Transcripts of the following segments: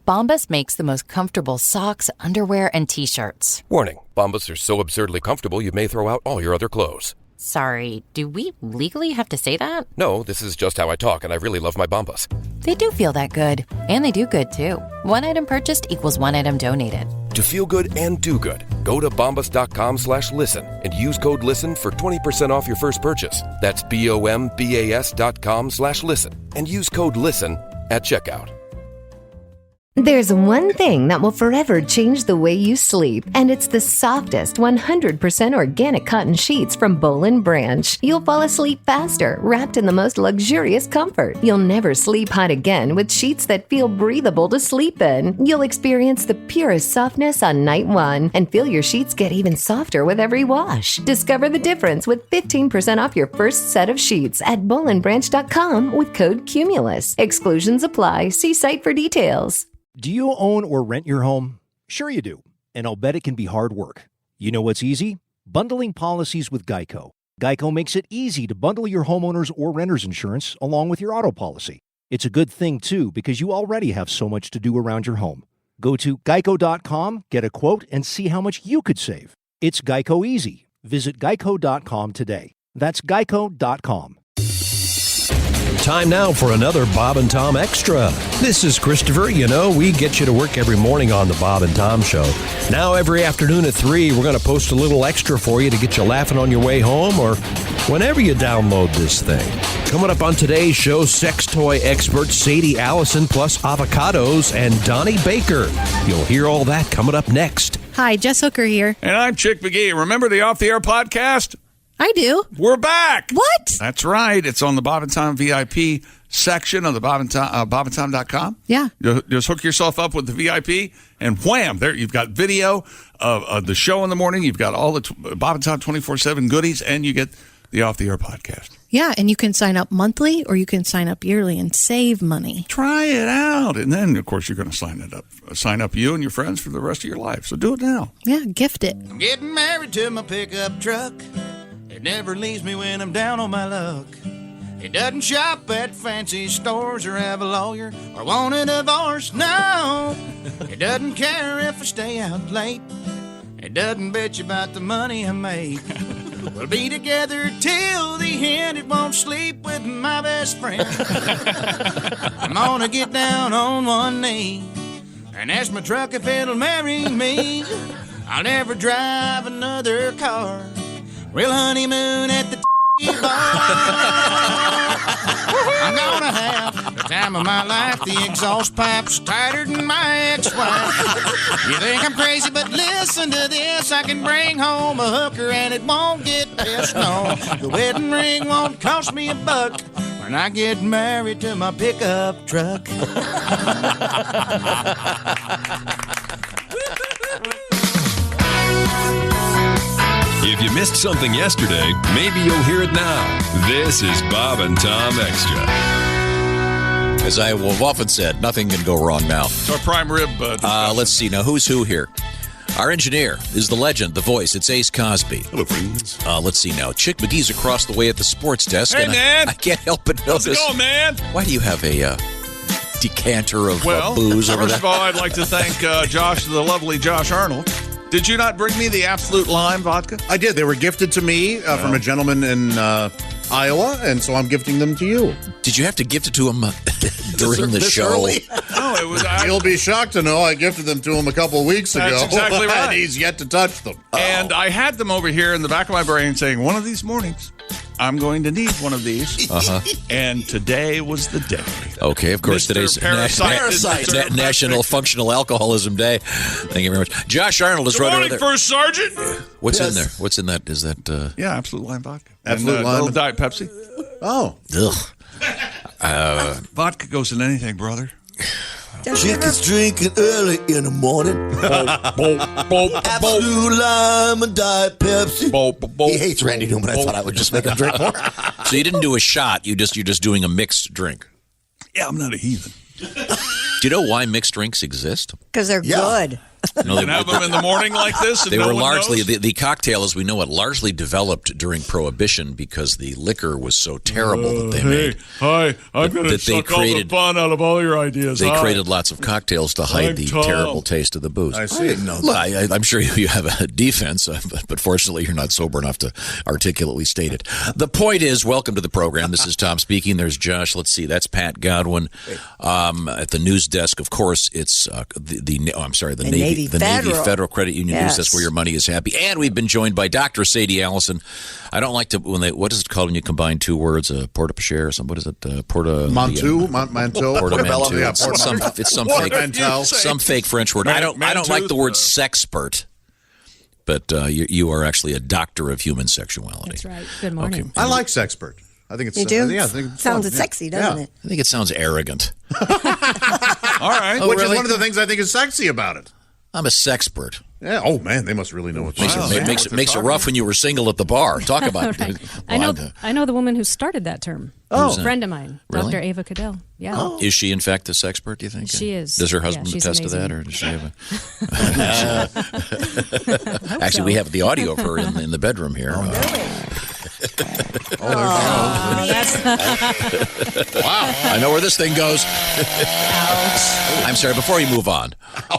Bombas makes the most comfortable socks, underwear, and T-shirts. Warning, Bombas are so absurdly comfortable you may throw out all your other clothes. Sorry, do we legally have to say that? No, this is just how I talk, and I really love my Bombas. They do feel that good. And they do good, too. One item purchased equals one item donated. To feel good and do good, go to bombas.com/listen and use code LISTEN for 20% off your first purchase. That's BOMBAS.com/listen and use code LISTEN at checkout. There's one thing that will forever change the way you sleep, and it's the softest 100% organic cotton sheets from Boll & Branch. You'll fall asleep faster, wrapped in the most luxurious comfort. You'll never sleep hot again with sheets that feel breathable to sleep in. You'll experience the purest softness on night one and feel your sheets get even softer with every wash. Discover the difference with 15% off your first set of sheets at bollandbranch.com with code CUMULUS. Exclusions apply. See site for details. Do you own or rent your home? Sure you do, and I'll bet it can be hard work. You know what's easy? Bundling policies with Geico. Geico makes it easy to bundle your homeowner's or renter's insurance along with your auto policy. It's a good thing, too, because you already have so much to do around your home. Go to geico.com, get a quote, and see how much you could save. It's Geico easy. Visit geico.com today. That's geico.com. Time now for another Bob and Tom Extra. This is Christopher. You know, we get you to work every morning on the Bob and Tom Show. Now every afternoon at 3, we're going to post a little extra for you to get you laughing on your way home or whenever you download this thing. Coming up on today's show, sex toy expert Sadie Allison plus avocados and Donnie Baker. You'll hear all that coming up next. Hi, Jess Hooker here. And I'm Chick McGee. Remember the Off the Air podcast? I do. We're back. What? That's right. It's on the Bob and Tom VIP section of the bobandtom.com. Yeah. Just hook yourself up with the VIP, and wham, there you've got video of the show in the morning. You've got all the Bob and Tom 24/7 goodies, and you get the Off the Air podcast. Yeah, and you can sign up monthly or you can sign up yearly and save money. Try it out. And then, of course, you're going to sign up you and your friends for the rest of your life. So do it now. Yeah, gift it. I'm getting married to my pickup truck. It never leaves me when I'm down on my luck. It doesn't shop at fancy stores or have a lawyer or want a divorce, no. It doesn't care if I stay out late. It doesn't bitch about the money I make. We'll be together till the end. It won't sleep with my best friend. I'm gonna get down on one knee and ask my truck if it'll marry me. I'll never drive another car. Real honeymoon at the bar. I'm gonna have the time of my life. The exhaust pipe's tighter than my ex-wife. You think I'm crazy, but listen to this. I can bring home a hooker and it won't get pissed. No, the wedding ring won't cost me $1 when I get married to my pickup truck. If you missed something yesterday, maybe you'll hear it now. This is Bob and Tom Extra. As I have often said, nothing can go wrong now. It's our prime rib. Let's see. Now, who's who here? Our engineer is the legend, the voice. It's Ace Cosby. Hello, friends. Let's see now. Chick McGee's across the way at the sports desk. Hey, man. I can't help but notice. How's it going, man? Why do you have a decanter of booze over there? First of all, I'd like to thank the lovely Josh Arnold. Did you not bring me the Absolute Lime vodka? I did. They were gifted to me from a gentleman in Iowa, and so I'm gifting them to you. Did you have to gift it to him during the show? Early? No, it was. You'll be shocked to know I gifted them to him a couple of weeks ago. That's exactly right. And he's yet to touch them. And I had them over here in the back of my brain saying, one of these mornings, I'm going to need one of these. And today was the day. Okay, of course, today's National Functional Alcoholism Day. Thank you very much. Josh Arnold is right over there. First Sergeant. What's in there? What's in that? Is that... Yeah, Absolute Lime vodka. Absolute Lime. A little Diet Pepsi. Oh. Ugh. Vodka goes in anything, brother. Chicken's drinking early in the morning. Absolute Lime and Diet Pepsi. He hates Randy Newman. I thought I would just make him drink more. So you didn't do a shot. You're just doing a mixed drink. Yeah, I'm not a heathen. Do you know why mixed drinks exist? Because they're good. You can have them in the morning like this. And They no were one largely knows? the cocktail, as we know it, largely developed during Prohibition because the liquor was so terrible that they made. Hi, I'm going to that they suck all the created- fun out of all your ideas. They Hi. created lots of cocktails to hide I'm the Tom. terrible taste of the booze. I see. Look, I'm sure you have a defense, but fortunately you're not sober enough to articulately state it. The point is, welcome to the program. This is Tom speaking. There's Josh. Let's see. That's Pat Godwin. At the news desk, of course, it's the Navy Federal Credit Union News Desk, where your money is happy. And we've been joined by Dr. Sadie Allison. I don't like to what is it called when you combine two words? Porta-pache or something? What is it? Manteau. Portmanteau. Yeah, It's some fake French word. I don't like the word sexpert. But you are actually a doctor of human sexuality. That's right. Good morning. Okay. I like Sexpert. I think it's you do. I think it's sounds fun. sexy, doesn't it? I think it sounds arrogant. All right. Which is one of the things I think is sexy about it. I'm a sexpert. Yeah. Oh man, they must really know what Makes it rough when you were single at the bar. Talk about Right. it. I know the woman who started that term. Oh. A friend of mine, Really? Dr. Ava Cadell. Yeah. Oh. Is she in fact the sexpert, do you think? She is. Does her husband she's attest amazing. to that, or does she have a Actually, we have the audio of her in the bedroom here. Wow. I know where this thing goes. I'm sorry, before we move on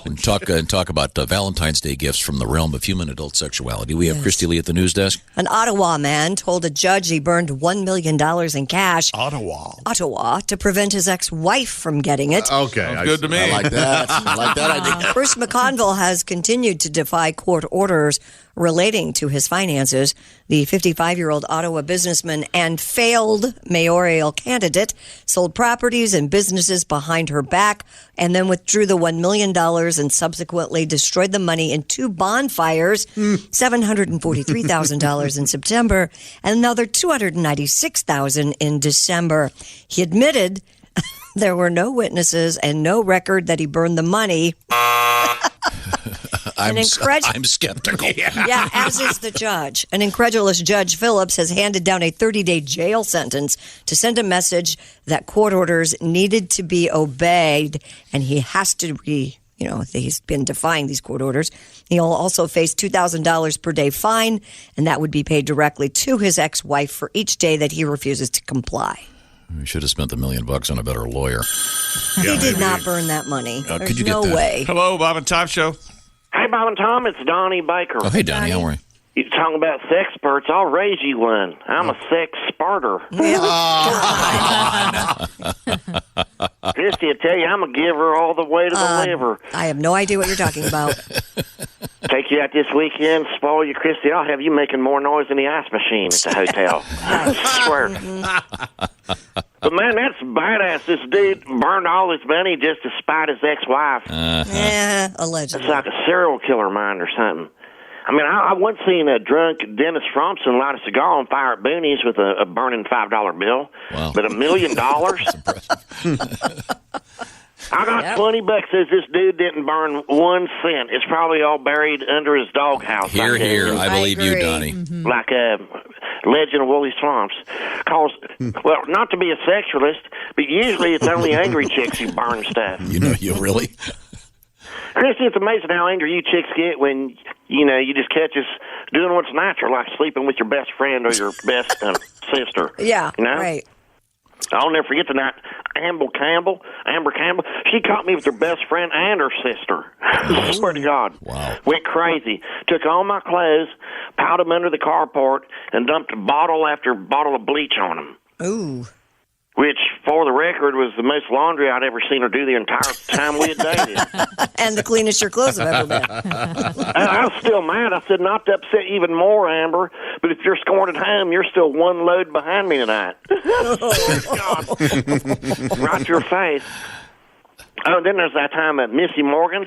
and talk about Valentine's Day gifts from the realm of human adult sexuality, we have Christy Lee at the news desk. An Ottawa man told a judge he burned $1 million in cash. Ottawa to prevent his ex-wife from getting it. Okay. Good to me. I like that. I like that idea. Bruce McConville has continued to defy court orders relating to his finances. The 55-year-old Ottawa businessman and failed mayoral candidate sold properties and businesses behind her back and then withdrew the $1 million and subsequently destroyed the money in two bonfires, $743,000 in September and another $296,000 in December. He admitted there were no witnesses and no record that he burned the money. I'm skeptical. Yeah, as is the judge. An incredulous Judge Phillips has handed down a 30-day jail sentence to send a message that court orders needed to be obeyed, and he has to be, he's been defying these court orders. He'll also face $2,000 per day fine, and that would be paid directly to his ex-wife for each day that he refuses to comply. We should have spent the $1 million on a better lawyer. He did not burn that money. There's could you no get that? way. Hello, Bob and Tom Show. Hey, Bob and Tom, it's Donnie Baker. Oh, hey, Donnie, how are you? You're talking about sexperts. I'll raise you one. I'm a sexperter. Christy, I tell you, I'm a giver all the way to the liver. I have no idea what you're talking about. Take you out this weekend, spoil you, Christy. I'll have you making more noise than the ice machine at the hotel. I swear. But, man, that's badass. This dude burned all his money just to spite his ex-wife. Yeah, allegedly. It's like a serial killer mind or something. I mean, I once seen a drunk Dennis Fromson light a cigar on fire at Booney's with a burning $5 bill. Wow. But $1 million? I got $20 says this dude didn't burn 1 cent. It's probably all buried under his doghouse. Here. I believe you, Donnie. Mm-hmm. Like a Legend of Woolly Swamps. Well, not to be a sexualist, but usually it's only angry chicks who burn stuff. You really? Christy, it's amazing how angry you chicks get when, you just catch us doing what's natural, like sleeping with your best friend or your best sister. Yeah, right. I'll never forget the night Amber Campbell, she caught me with her best friend and her sister. I swear to God. Wow. Went crazy. Took all my clothes, piled them under the carport, and dumped bottle after bottle of bleach on them. Ooh. Which, for the record, was the most laundry I'd ever seen her do the entire time we had dated. And the cleanest your clothes have ever been. I was still mad. I said, not to upset you even more, Amber, but if you're scoring at home, you're still one load behind me tonight. God. Right to your face. Oh, then there's that time at Missy Morgan's.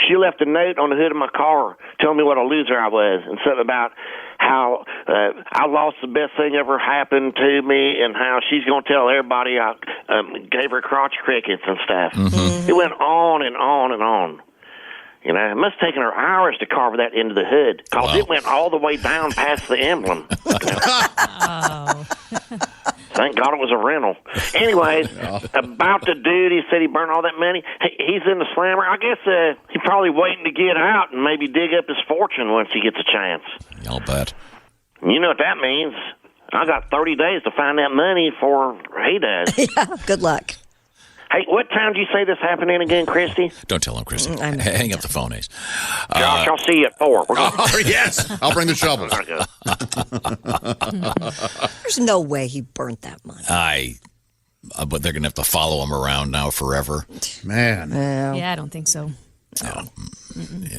She left a note on the hood of my car telling me what a loser I was and something about how I lost the best thing ever happened to me and how she's going to tell everybody I gave her crotch crickets and stuff. Mm-hmm. It went on and on and on. It must have taken her hours to carve that into the hood because it went all the way down past the emblem. Thank God it was a rental. Anyways, about the dude, he said he burned all that money. He's in the slammer. I guess he's probably waiting to get out and maybe dig up his fortune once he gets a chance. I'll bet. You know what that means. I got 30 days to find that money before he does. Yeah, good luck. Hey, what time did you say this happening again, Christy? Don't tell him, Christy. Hang up the phone, Ace. Josh, I'll see you at 4. Yes. I'll bring the shovel. There's no way he burnt that money. But they're going to have to follow him around now forever. Man. Yeah, I don't think so. No.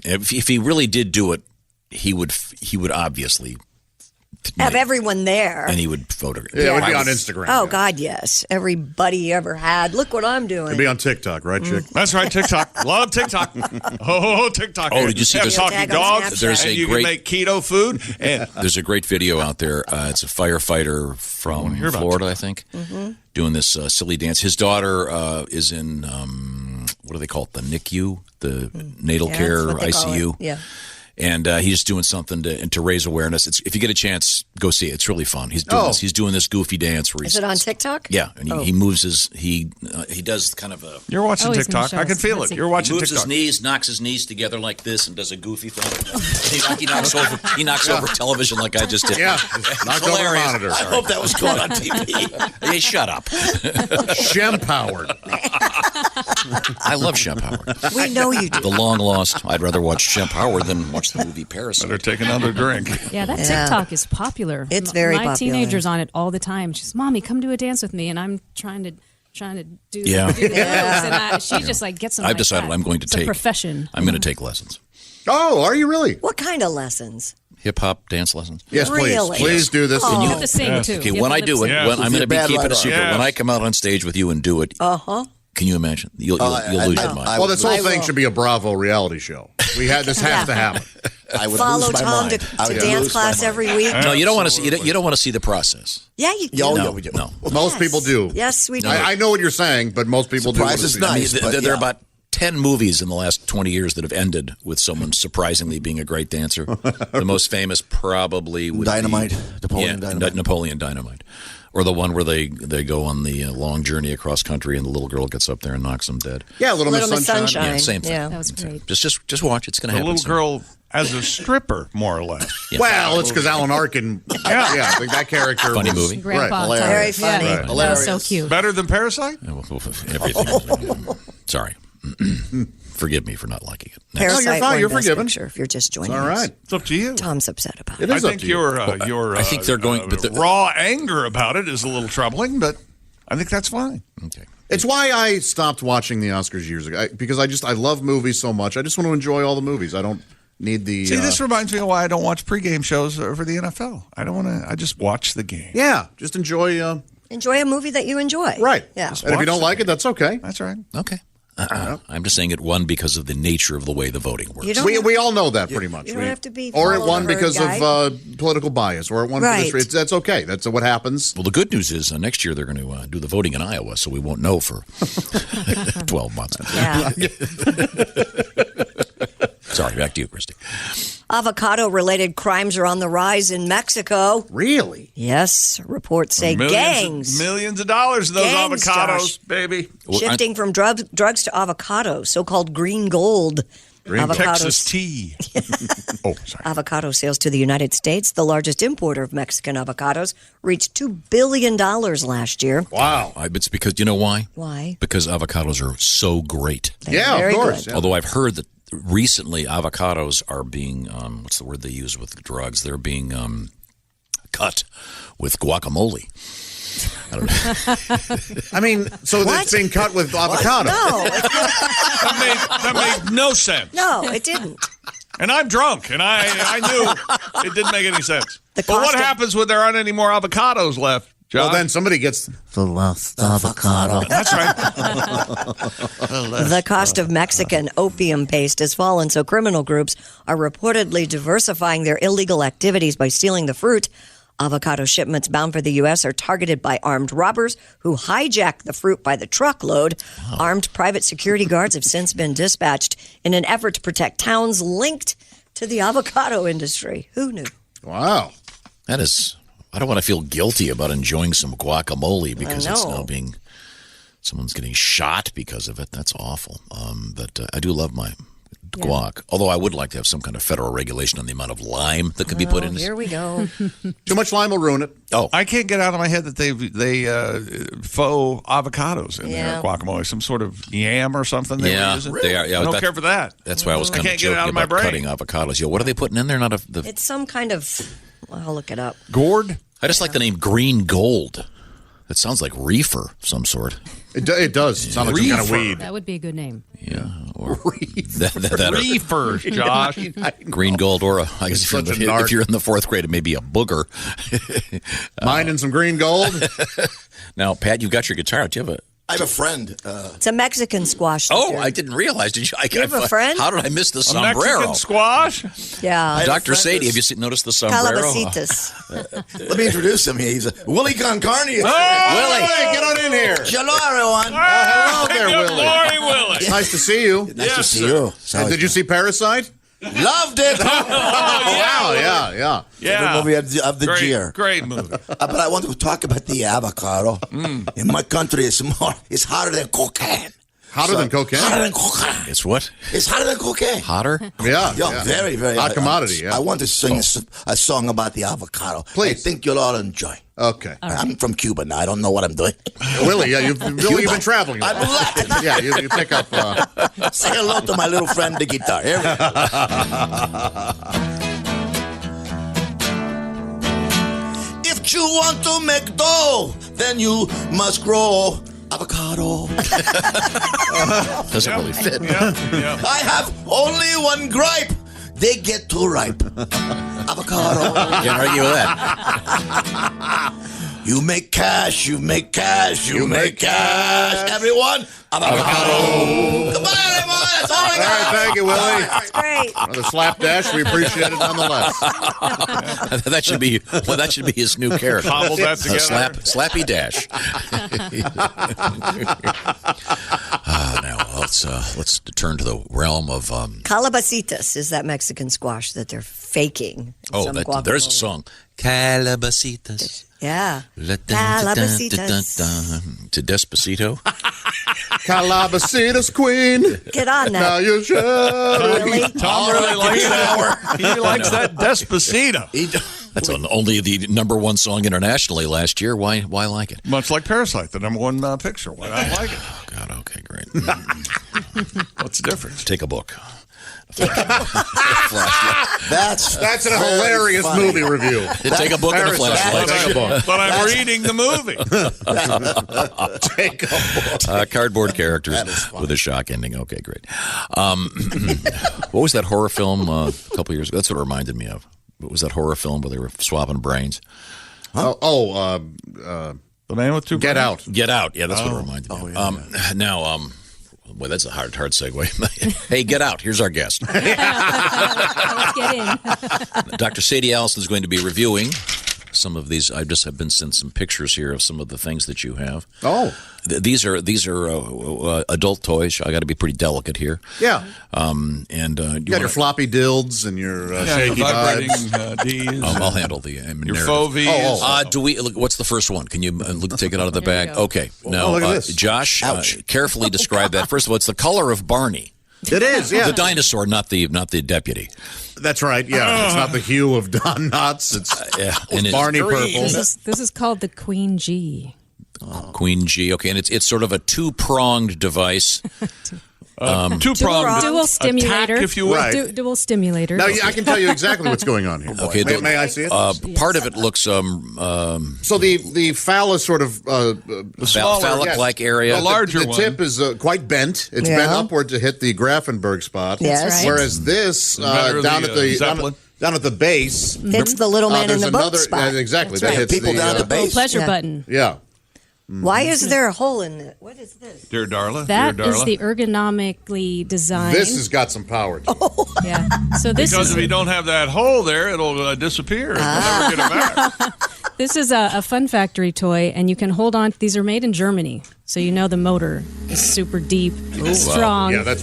If he really did do it, he would obviously have everyone there. And he would photograph. Yeah, it would be on Instagram. Oh, God, yes. Everybody he ever had. Look what I'm doing. It'd be on TikTok, right, Chick? That's right, TikTok. Love TikTok. Oh, TikTok. Oh, did you see there's talking dogs? There's and you can make keto food. And there's a great video out there. It's a firefighter from Florida, I think, doing this silly dance. His daughter is in, what do they call it, the NICU, the natal care ICU. Yeah. And he's doing something to raise awareness. If you get a chance, go see it. It's really fun. He's doing this goofy dance. Where is it on TikTok? Yeah, and he moves his he does kind of a. You're watching TikTok. I can feel it. You're watching TikTok. He moves TikTok. his knees, knocks his knees together like this, and does a goofy thing. he knocks over television like I just did. Yeah, knocked over a monitor. I hope that was going on TV. Hey, shut up. Shem Howard. I love Shem Howard. We know you do. The long lost. I'd rather watch Shem Howard than watch the movie Parasite. Better take another drink. Yeah, that TikTok is popular. It's very My popular. teenager's on it all the time. She's, Mommy, come do a dance with me, and I'm trying to do the Yeah. moves, and she just like gets them. I've decided I'm going to it's take a profession. I'm going to take lessons. Oh, are you really? What kind of lessons? Hip hop dance lessons. Yes, please. Really? Please do this. You have to sing too. Okay, You have when to I do lip it, sync. when I'm going to be keeping it a secret. Yes. When I come out on stage with you and do it, can you imagine? You'll lose your mind. Well, this whole thing should be a Bravo reality show. This has to happen. I would Follow lose my Tom mind. to dance class every week. No, you don't want to see. You don't want to see the process. Yeah, you do. Yeah, we do. No. Most people do. Yes, we do. I know what you're saying, but most people Surprise do. is nice. There are about 10 movies in the last 20 years that have ended with someone surprisingly being a great dancer. The most famous probably would Dynamite. be Dynamite. Napoleon Dynamite. Or the one where they go on the long journey across country and the little girl gets up there and knocks them dead. Yeah, Little Miss Miss Sunshine. Yeah, same thing. Yeah. That was great. Just watch. It's going to The happen. little soon. girl as a stripper, more or less. Yeah. Well, it's because Alan Arkin. Yeah, I think that character. Funny was, movie. Grandpa, Right. Very funny. Yeah, that was so cute. Better than Parasite? Everything. Sorry. Forgive me for not liking it. Parasite you're fine. won You're Best forgiven. Picture if you're just joining All us. right. It's up to you. Tom's upset about it. It is I up think to you. your I think they're going- but the- raw anger about it is a little troubling, but I think that's fine. Okay. It's why I stopped watching the Oscars years ago. Because I love movies so much. I just want to enjoy all the movies. I don't need the. See, this reminds me of why I don't watch pregame shows for the NFL. I don't want to. I just watch the game. Yeah, just enjoy. Enjoy a movie that you enjoy. Right. Yeah. And if you don't like it, that's okay. That's right. Okay. I'm just saying it won because of the nature of the way the voting works. You don't We all know that pretty much. you don't have to be Or it follow won the herd because guy. of political bias, or it won Right. for this. That's okay. That's what happens. Well, the good news is next year they're going to do the voting in Iowa, so we won't know for 12 months. Yeah. Sorry, back to you, Christy. Avocado-related crimes are on the rise in Mexico. Really? Yes, reports say gangs Millions of dollars in those Gangs, avocados, Josh. baby. shifting from drugs to avocados, so-called green gold. Texas tea. Oh, sorry. Avocado sales to the United States, the largest importer of Mexican avocados, reached $2 billion last year. Wow. It's because, you know why? Why? Because avocados are so great. Yeah, Very of course. good. Yeah. Although I've heard that recently avocados are being, what's the word they use with the drugs? They're being cut with guacamole. I don't know. I mean, so it's being cut with avocado. No, That made no sense. no, it didn't. And I'm drunk, and I knew it didn't make any sense. The But what cost of- happens when there aren't any more avocados left, John? Well, then somebody gets the last avocado. That's right. The cost of Mexican opium paste has fallen, so criminal groups are reportedly diversifying their illegal activities by stealing the fruit. Avocado shipments bound for the U.S. are targeted by armed robbers who hijack the fruit by the truckload. Armed private security guards have since been dispatched in an effort to protect towns linked to the avocado industry. Who knew? Wow. That is I don't want to feel guilty about enjoying some guacamole because it's now someone's getting shot because of it. That's awful. But I do love my guac. Although I would like to have some kind of federal regulation on the amount of lime that could be put in. Here we go. Too much lime will ruin it. Oh, I can't get out of my head that they faux avocados in their guacamole. Some sort of yam or something. They were using. They are. Yeah, I don't care for that. That's why I was kind of get it out joking of my about brain. cutting avocados. Yeah, what are they putting in there? It's some kind of. I'll look it up. Gourd. I just like the name Green Gold. That sounds like reefer of some sort. It does. It sounds like some kind of weed. That would be a good name. Yeah. Or Reefers, Josh. Green Gold, or I guess if you're in the fourth grade, it may be a booger. Minding some green gold. Now, Pat, you've got your guitar. Do you have I have a friend. It's a Mexican squash. I didn't realize. Did you? You have a friend? How did I miss the A sombrero? Mexican squash? Yeah. Dr. Sadie, have you noticed the sombrero? Calabacitas. Let me introduce him. He's Willie Concarney. Willie, get on in here. Hello, everyone. Hello there, Good Willie. morning, Willie. Nice to see you. Nice to see you. Did you see Parasite? Loved it. Wow, yeah. The movie of the year. Great movie. But I want to talk about the avocado. In my country, it's hotter than cocaine. Hotter than cocaine? Hotter than cocaine. It's what? It's hotter than cocaine. Hotter? Yeah. Very, very hot commodity, yeah. I want to sing a song about the avocado. Please. I think you'll all enjoy. Okay. I'm from Cuba now. I don't know what I'm doing. Willie, you've been traveling. I'm Latin. Yeah, you pick up. Say hello to my little friend, the guitar. Here we go. If you want to make dough, then you must grow avocado. Doesn't really fit. I have only one gripe. They get too ripe. Avocado. Can't argue with that. You make cash, you make cash, you make cash. Everyone, avocado. Goodbye, everyone. That's all I got. All right, thank you, Willie. That's great. Another slapdash. We appreciate it nonetheless. that should be his new character. Cobble that together. Slappy Dash. Now let's turn to the realm of Calabacitas is that Mexican squash that they're faking. There's a song. Calabacitas. Yeah. Calabacitas. To Despacito. Calabacitas queen. Get on that. Now you should. Really? Tom really likes that. He likes that Despacito. That's only the number one song internationally last year. Why like it? Much like Parasite, the number one picture. Why not like it? Oh, God, okay, great. What's the difference? Take a book. That's a hilarious movie review. Take a book and a flashlight. Take a book. But I'm reading the movie. Take a book. Cardboard characters with a shock ending. Okay, great. What was that horror film a couple years ago? That's what it reminded me of. What was that horror film where they were swapping brains? Huh? The Man with Two Brains? Get Out. Get Out. Yeah, that's what it reminded me of. Now, boy, that's a hard segue. Hey, get out. Here's our guest. Let's get in. Dr. Sadie Allison is going to be reviewing some of these. I just have been sent some pictures here of some of the things that you have. Oh. These are adult toys. I got to be pretty delicate here. Yeah. And you got your floppy dilds and your shaky vibrating vibes. D's. I'll handle the Your faux V's. Do we? What's the first one? Can you take it out of the bag? Okay. Now, look at this. Josh, carefully describe that. First of all, it's the color of Barney. It is, yeah. The dinosaur, not the deputy. That's right, yeah. It's not the hue of Don Knotts. It's Barney purple. This is called the Queen G. Queen G. Okay, and it's sort of a two-pronged device. Two-pronged dual stimulator, attack, if you will. Right. Dual stimulator. Now, I can tell you exactly what's going on here. Okay, may I see it? Part of it looks so the phallus sort of phallic-like area. The larger the one. tip is quite bent. It's bent upward to hit the Grafenberg spot. Yes. Right. Whereas this down at the base hits the little man in the boat spot. Exactly. That's That right. hits people down at the base. Pleasure button. Yeah. Why is there a hole in it? What is this? Dear Darla. That Dear Darla. is the ergonomically designed. This has got some power to it. Yeah. So this Because is if you don't have that hole there, it'll disappear and never get it back. this is a fun factory toy, and you can hold on. These are made in Germany, so you know the motor is super deep, strong. Yeah, that's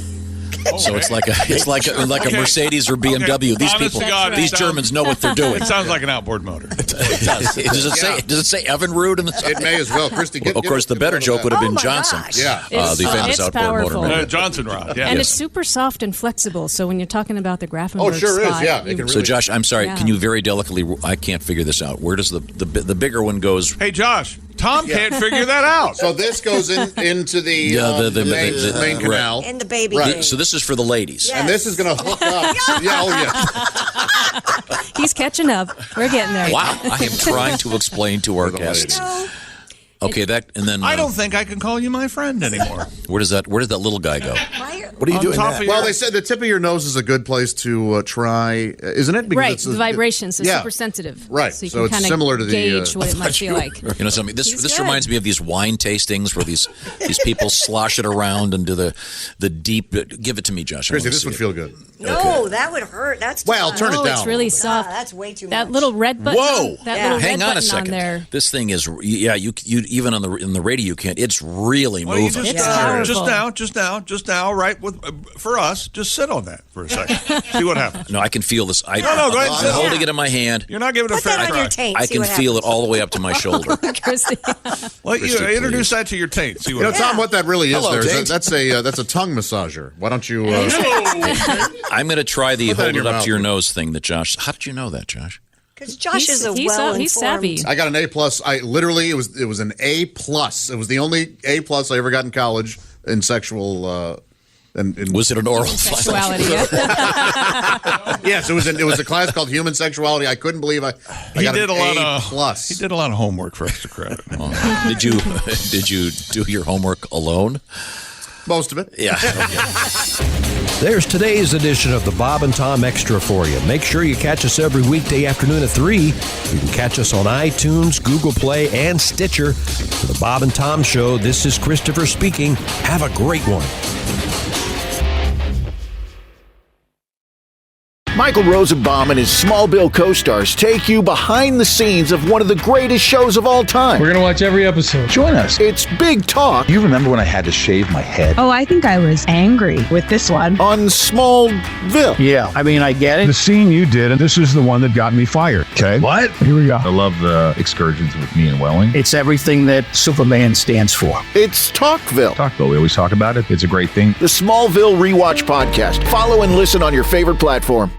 So it's like a Mercedes or BMW. These people, these Germans know what they're doing. It sounds like an outboard motor. It does. Does it say Evinrude? It may as well. Christy, of course, the better joke would have been Johnson. Yeah. The famous outboard powerful. motor. Johnson rod. Yeah. And it's super soft and flexible. So when you're talking about the Grafenberg spot, So, Josh, I'm sorry. Can you very delicately? I can't figure this out. Where does the bigger one goes? Hey, Josh. Tom can't figure that out. So this goes into the main canal. In the baby. Right. So this is for the ladies. Yes. And this is going to hook up. He's catching up. We're getting there. Wow. I am trying to explain to our guests. Okay, and then I don't think I can call you my friend anymore. Where does that little guy go? What are you doing there? Well, they said the tip of your nose is a good place to try, isn't it? Because Right, the vibrations are super sensitive. Right, so you so can it's kind similar of to the gauge what it might feel like. You know something? This good. reminds me of these wine tastings where these people slosh it around into the deep. Give it to me, Josh. Christy, this would feel good. No, that would hurt. That's too much. turn it down. It's really soft. That's way too much. That little red button. Whoa! Little Hang red on a button second. On there. This thing is, you even in the radio you can't. It's really moving. Just now, right? For us, just sit on that for a second. See what happens. No, I can feel this. Go ahead. I'm holding it in my hand. You're not giving it a fair try. I can feel it all the way up to my shoulder. Well, introduce that to your taint. See what Tom, what that really is Hello, that's a tongue massager. Why don't you? I'm going to try the Put that hold in your it up mouth. to your nose thing that Josh. How did you know that, Josh? Because Josh is he's savvy. I got an A+. It was an A+. It was the only A+ I ever got in college in sexual. Was it an oral sexuality? Yes, it was a class called Human Sexuality. I couldn't believe I got an A+. He did a lot of homework for extra credit. Did you do your homework alone? Most of it. Yeah. There's today's edition of the Bob and Tom Extra for you. Make sure you catch us every weekday afternoon at 3. You can catch us on iTunes, Google Play, and Stitcher. For the Bob and Tom Show, this is Christopher speaking. Have a great one. Michael Rosenbaum and his Smallville co-stars take you behind the scenes of one of the greatest shows of all time. We're going to watch every episode. Join us. It's Big Talk. You remember when I had to shave my head? Oh, I think I was angry with this one. On Smallville. Yeah, I mean, I get it. The scene you did, and this is the one that got me fired. Okay. What? Here we go. I love the excursions with me and Welling. It's everything that Superman stands for. It's Talkville. Talkville. We always talk about it. It's a great thing. The Smallville Rewatch Podcast. Follow and listen on your favorite platform.